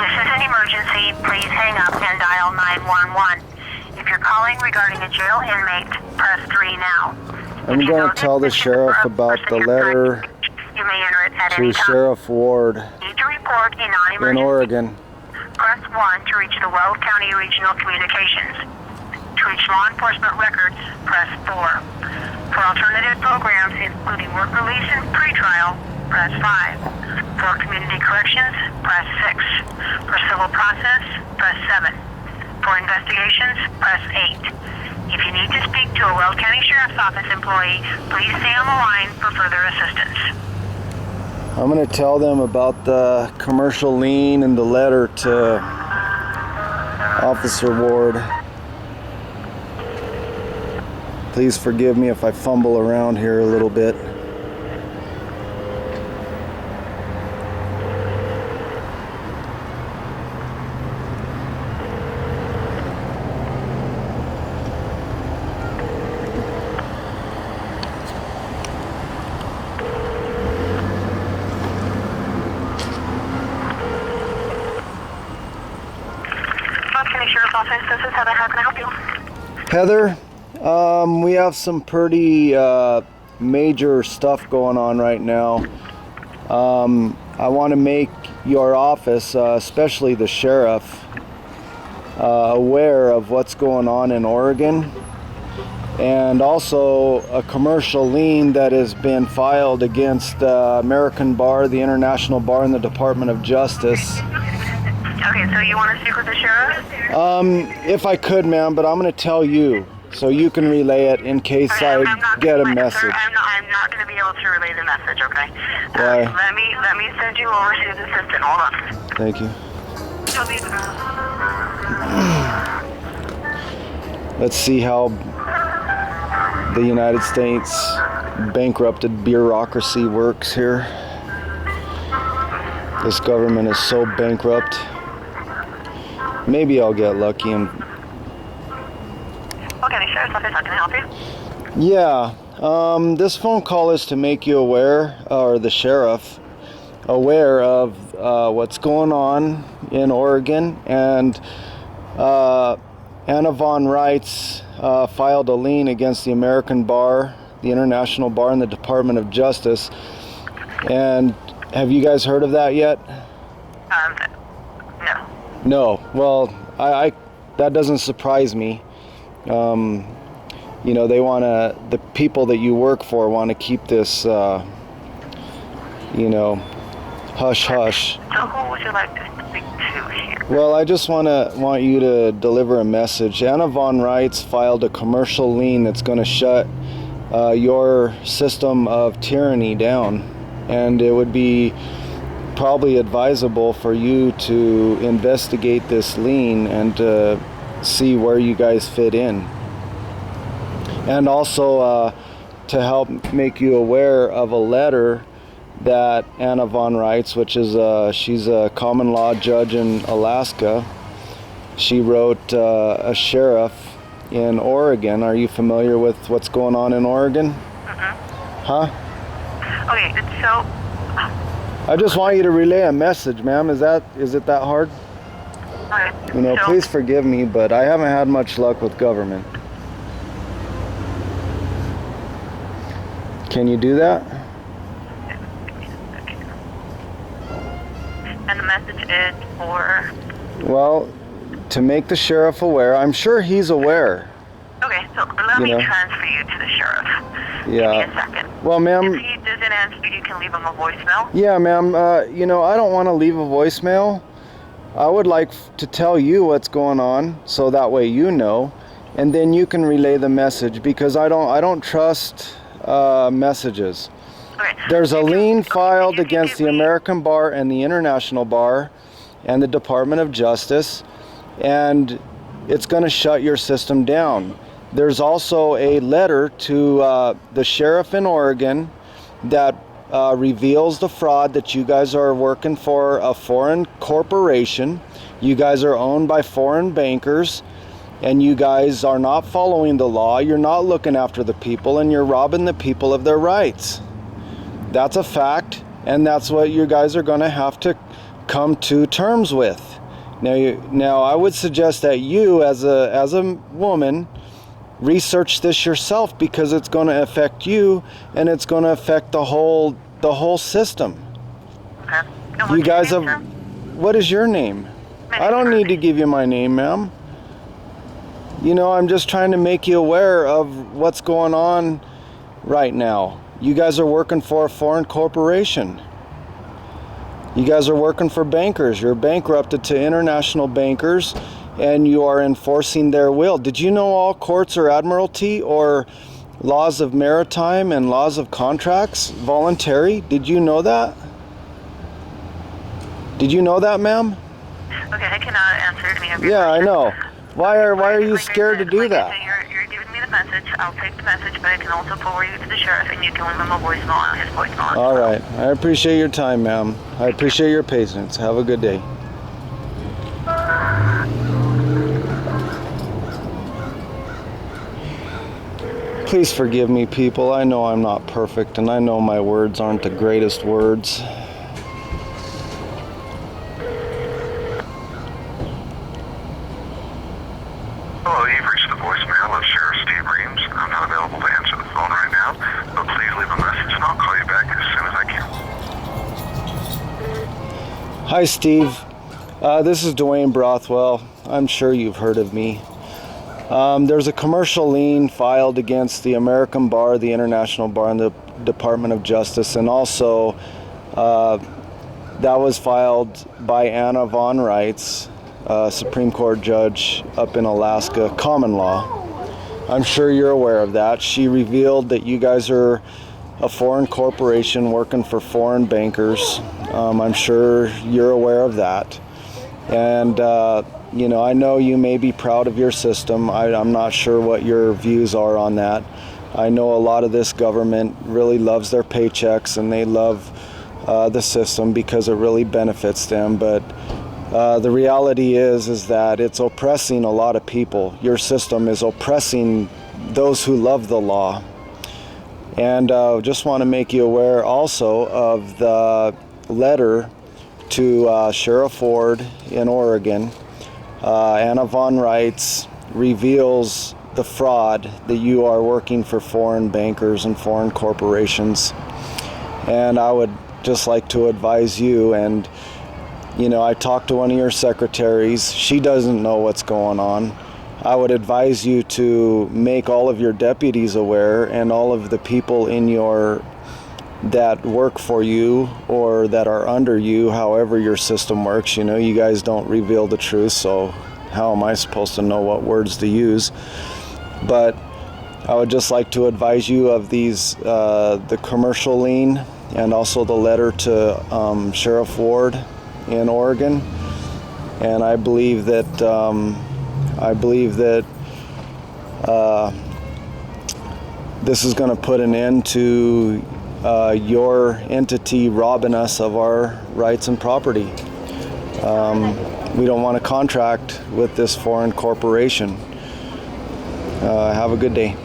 this is an emergency, please hang up and dial 911. If you're calling regarding a jail inmate, press 3 now. I'm going to tell the sheriff about the letter You may enter it at to any time. Sheriff Ward Need to report a non-emergency. in Oregon. Press 1 to reach the Weld County Regional Communications. To reach law enforcement records, press 4. For alternative programs, including work release and pretrial, press 5. For community corrections, press 6. For civil process, press 7. For investigations, press 8. If you need to speak to a Weld County Sheriff's Office employee, please stay on the line for further assistance. I'm going to tell them about the commercial lien and the letter to Officer Ward. Please forgive me if I fumble around here a little bit. Sheriff's Office, this is Heather. How can I help you? Heather, we have some pretty major stuff going on right now. I want to make your office, especially the sheriff, aware of what's going on in Oregon, and also a commercial lien that has been filed against the American Bar, the International Bar, and the Department of Justice. Okay, so you want to speak with the sheriff? If I could, ma'am, but I'm going to tell you so you can relay it in case I get a message. Sir, I'm not going to be able to relay the message, okay? Why? Let me send you over to the assistant. Hold on. Thank you. Let's see how the United States bankrupted bureaucracy works here. This government is so bankrupt. Maybe I'll get lucky and... Okay, Sheriff's Office, how can I help you? Yeah, this phone call is to make you aware, or the sheriff, aware of what's going on in Oregon. And Anna Von Reitz filed a lien against the American Bar, the International Bar, and the Department of Justice. And have you guys heard of that yet? No. No. Well, I that doesn't surprise me. You know, they want to, the people that you work for want to keep this, you know, hush hush. So who would you like to speak to here? Well, I just want you to deliver a message. Anna Von Reitz filed a commercial lien that's going to shut your system of tyranny down, and it would be probably advisable for you to investigate this lien and to see where you guys fit in, and also to help make you aware of a letter that Anna Von Reitz, which is she's a common law judge in Alaska, she wrote a sheriff in Oregon. Are you familiar with what's going on in Oregon? Huh? Okay, so I just want you to relay a message, ma'am. Is it that hard? You know, please forgive me, but I haven't had much luck with government. Can you do that? And the message is for... Well, to make the sheriff aware. I'm sure he's aware. Okay, so let me transfer you to the sheriff. Yeah. Give me a second. Well, ma'am... If he doesn't answer, you can leave him a voicemail. Yeah, ma'am. You know, I don't want to leave a voicemail. I would like to tell you what's going on, so that way you know, and then you can relay the message, because I don't trust messages. Okay. There's a lien filed against the American Bar and the International Bar and the Department of Justice, and it's going to shut your system down. There's also a letter to the sheriff in Oregon that reveals the fraud that you guys are working for a foreign corporation. You guys are owned by foreign bankers, and you guys are not following the law. You're not looking after the people, and you're robbing the people of their rights. That's a fact, and that's what you guys are going to have to come to terms with. Now I would suggest that you, as a woman, research this yourself, because it's going to affect you, and it's going to affect the whole system. Okay. And You what's guys your have. name, sir? What is your name? I don't need to give you my name, ma'am. You know, I'm just trying to make you aware of what's going on right now. You guys are working for a foreign corporation. You guys are working for bankers. You're bankrupted to international bankers, and you are enforcing their will. Did you know all courts are admiralty, or laws of maritime and laws of contracts voluntary? Did you know that? Did you know that, ma'am? Okay, I cannot answer any of your Yeah, I questions. know. Why are you Like I scared to said- do like I that? said, you're giving me the message. I'll take the message, but I can also forward you to the sheriff, and you can leave him a voicemail on his voicemail. All right. I appreciate your time, ma'am. I appreciate your patience. Have a good day. Please forgive me, people. I know I'm not perfect, and I know my words aren't the greatest words. Hello, you've reached the voicemail of Sheriff Steve Reams. I'm not available to answer the phone right now, but please leave a message and I'll call you back as soon as I can. Hi, Steve. This is Dwayne Brothwell. I'm sure you've heard of me. There's a commercial lien filed against the American Bar, the International Bar, and the Department of Justice, and also that was filed by Anna von Reitz, Supreme Court judge up in Alaska, common law. I'm sure you're aware of that. She revealed that you guys are a foreign corporation working for foreign bankers. I'm sure you're aware of that. And, you know, I know you may be proud of your system. I'm not sure what your views are on that. I know a lot of this government really loves their paychecks, and they love the system because it really benefits them. But the reality is that it's oppressing a lot of people. Your system is oppressing those who love the law. And just want to make you aware also of the letter to Sheriff Ford in Oregon. Anna von Reitz reveals the fraud that you are working for foreign bankers and foreign corporations. And I would just like to advise you, and you know, I talked to one of your secretaries. She doesn't know what's going on. I would advise you to make all of your deputies aware, and all of the people in your that work for you or that are under you, however your system works. You know, you guys don't reveal the truth, so how am I supposed to know what words to use? But I would just like to advise you of these, the commercial lien, and also the letter to Sheriff Ward in Oregon. And I believe that this is going to put an end to your entity robbing us of our rights and property. We don't want to contract with this foreign corporation. Have a good day.